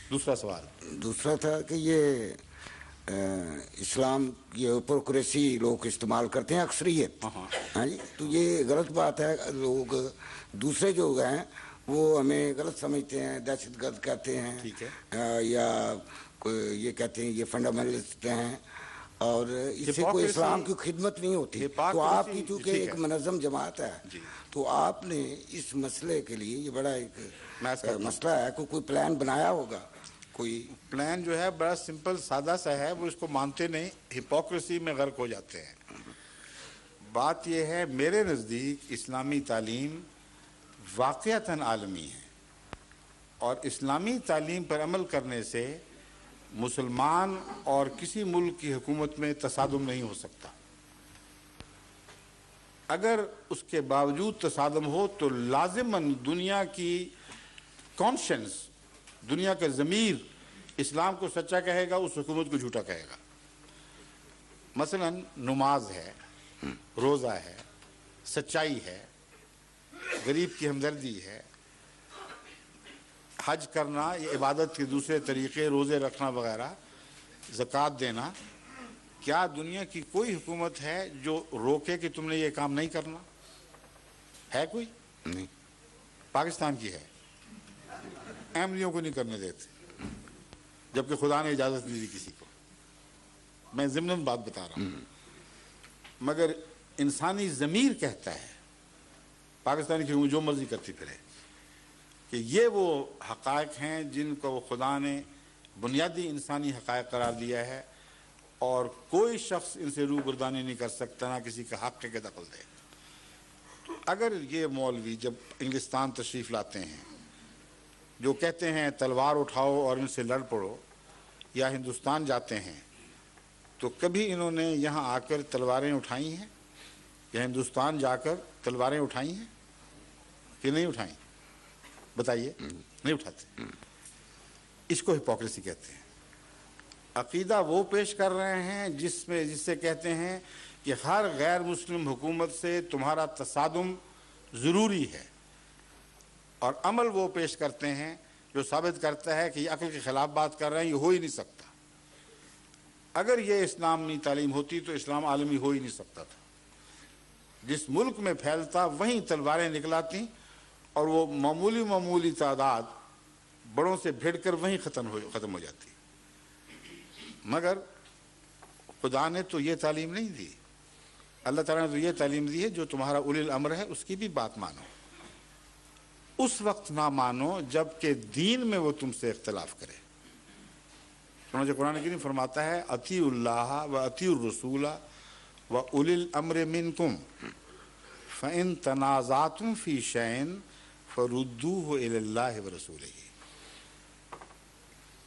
دوسرا سوال دوسرا تھا کہ یہ اسلام یہ ہپوکریسی لوگ استعمال کرتے ہیں اکثریت، ہاں جی، تو یہ غلط بات ہے. لوگ دوسرے جو ہیں وہ ہمیں غلط سمجھتے ہیں، دہشت گرد کہتے ہیں، یا یہ کہتے ہیں یہ فنڈامنٹلسٹ ہیں، اور اس سے کوئی اسلام کی خدمت نہیں ہوتی. تو آپ کی چونکہ ایک منظم جماعت ہے، تو آپ نے اس مسئلے کے لیے، یہ بڑا ایک مسئلہ ہے، کوئی پلان بنایا ہوگا؟ کوئی پلان جو ہے بڑا سمپل سادہ سا ہے، وہ اس کو مانتے نہیں، ہپوکریسی میں غرق ہو جاتے ہیں. بات یہ ہے میرے نزدیک اسلامی تعلیم واقعتاً عالمی ہے، اور اسلامی تعلیم پر عمل کرنے سے مسلمان اور کسی ملک کی حکومت میں تصادم نہیں ہو سکتا. اگر اس کے باوجود تصادم ہو تو لازماً دنیا کی کانشنس، دنیا کا ضمیر اسلام کو سچا کہے گا، اس حکومت کو جھوٹا کہے گا. مثلا نماز ہے، روزہ ہے، سچائی ہے، غریب کی ہمدردی ہے، حج کرنا، یہ عبادت کے دوسرے طریقے، روزے رکھنا وغیرہ، زکوٰۃ دینا. کیا دنیا کی کوئی حکومت ہے جو روکے کہ تم نے یہ کام نہیں کرنا؟ ہے کوئی؟ نہیں. پاکستان کی ہے، احمدیوں کو نہیں کرنے دیتے، جبکہ خدا نے اجازت نہیں دی کسی کو. میں ضمناً بات بتا رہا ہوں. مگر انسانی ضمیر کہتا ہے، پاکستان کی جو مرضی کرتی پھرے، کہ یہ وہ حقائق ہیں جن کو خدا نے بنیادی انسانی حقائق قرار دیا ہے، اور کوئی شخص ان سے روبردانی نہیں کر سکتا، نہ کسی کا حق کے دخل دے. اگر یہ مولوی جب انگلستان تشریف لاتے ہیں جو کہتے ہیں تلوار اٹھاؤ اور ان سے لڑ پڑو، یا ہندوستان جاتے ہیں تو کبھی انہوں نے یہاں آ کر تلواریں اٹھائی ہیں، یا ہندوستان جا کر تلواریں اٹھائی ہیں کہ نہیں اٹھائیں؟ بتائیے. نہیں اٹھاتے. اس کو ہپوکریسی کہتے ہیں. عقیدہ وہ پیش کر رہے ہیں جس سے کہتے ہیں کہ ہر غیر مسلم حکومت سے تمہارا تصادم ضروری ہے، اور عمل وہ پیش کرتے ہیں جو ثابت کرتا ہے کہ یہ عقل کے خلاف بات کر رہے ہیں، یہ ہو ہی نہیں سکتا. اگر یہ اسلامی تعلیم ہوتی تو اسلام عالمی ہو ہی نہیں سکتا تھا. جس ملک میں پھیلتا وہیں تلواریں نکلاتی، اور وہ معمولی تعداد بڑوں سے بھیڑ کر وہیں ختم ہو جاتی. مگر خدا نے تو یہ تعلیم نہیں دی. اللہ تعالیٰ نے تو یہ تعلیم دی ہے جو تمہارا اولی الامر ہے اس کی بھی بات مانو. اس وقت نہ مانو جب کہ دین میں وہ تم سے اختلاف کرے. چنانچہ قرآن کریم فرماتا ہے اطیعوا اللہ و اطیعوا الرسول و اولی الامر منکم فإن تنازعتم فی شیء فردوہ الی اللہ ورسولہ.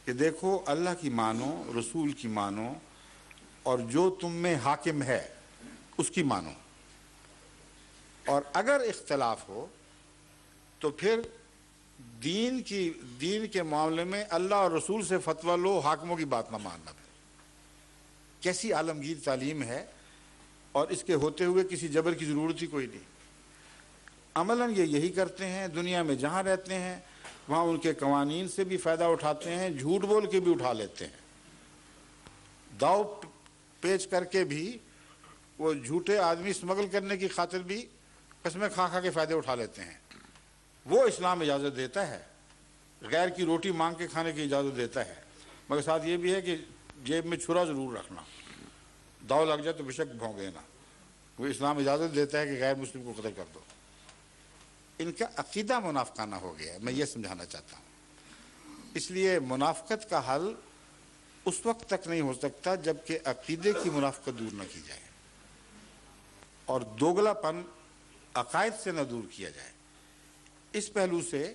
کہ دیکھو اللہ کی مانو، رسول کی مانو، اور جو تم میں حاکم ہے اس کی مانو. اور اگر اختلاف ہو تو پھر دین کے معاملے میں اللہ اور رسول سے فتویٰ لو، حاکموں کی بات نہ ماننا. کیسی عالمگیر تعلیم ہے، اور اس کے ہوتے ہوئے کسی جبر کی ضرورت ہی کوئی نہیں. عملاً یہ یہی کرتے ہیں، دنیا میں جہاں رہتے ہیں وہاں ان کے قوانین سے بھی فائدہ اٹھاتے ہیں، جھوٹ بول کے بھی اٹھا لیتے ہیں، داؤ پیچ کر کے بھی وہ جھوٹے آدمی اسمگل کرنے کی خاطر بھی قسمیں کھا کے فائدے اٹھا لیتے ہیں. وہ اسلام اجازت دیتا ہے، غیر کی روٹی مانگ کے کھانے کی اجازت دیتا ہے، مگر ساتھ یہ بھی ہے کہ جیب میں چھرا ضرور رکھنا، داؤ لگ جائے تو بے شک بھونک دینا. وہ اسلام اجازت دیتا ہے کہ غیر مسلم کو قتل کر دو. ان کا عقیدہ منافقانہ ہو گیا ہے، میں یہ سمجھانا چاہتا ہوں. اس لیے منافقت کا حل اس وقت تک نہیں ہو سکتا جب کہ عقیدے کی منافقت دور نہ کی جائے، اور دوگلا پن عقائد سے نہ دور کیا جائے. اس پہلو سے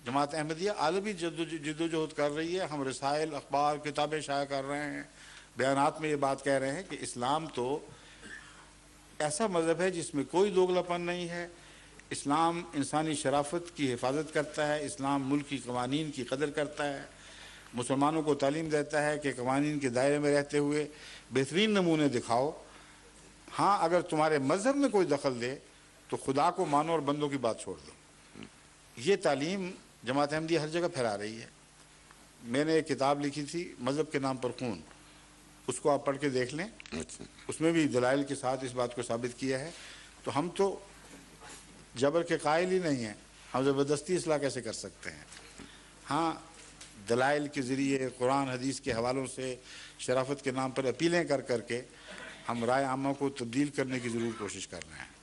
جماعت احمدیہ عالمی جدوجہد کر رہی ہے. ہم رسائل، اخبار، کتابیں شائع کر رہے ہیں، بیانات میں یہ بات کہہ رہے ہیں کہ اسلام تو ایسا مذہب ہے جس میں کوئی دوگلا پن نہیں ہے. اسلام انسانی شرافت کی حفاظت کرتا ہے، اسلام ملک کی قوانین کی قدر کرتا ہے، مسلمانوں کو تعلیم دیتا ہے کہ قوانین کے دائرے میں رہتے ہوئے بہترین نمونے دکھاؤ. ہاں اگر تمہارے مذہب میں کوئی دخل دے تو خدا کو مانو اور بندوں کی بات چھوڑ دو. یہ تعلیم جماعت احمدیہ ہر جگہ پھیلا رہی ہے. میں نے ایک کتاب لکھی تھی مذہب کے نام پر خون، اس کو آپ پڑھ کے دیکھ لیں، اس میں بھی دلائل کے ساتھ اس بات کو ثابت کیا ہے. تو ہم تو جبر کے قائل ہی نہیں ہیں، ہم زبردستی اصلاح کیسے کر سکتے ہیں؟ ہاں دلائل کے ذریعے قرآن حدیث کے حوالوں سے شرافت کے نام پر اپیلیں کر کے ہم رائے عامہ کو تبدیل کرنے کی ضرور کوشش کر رہے ہیں.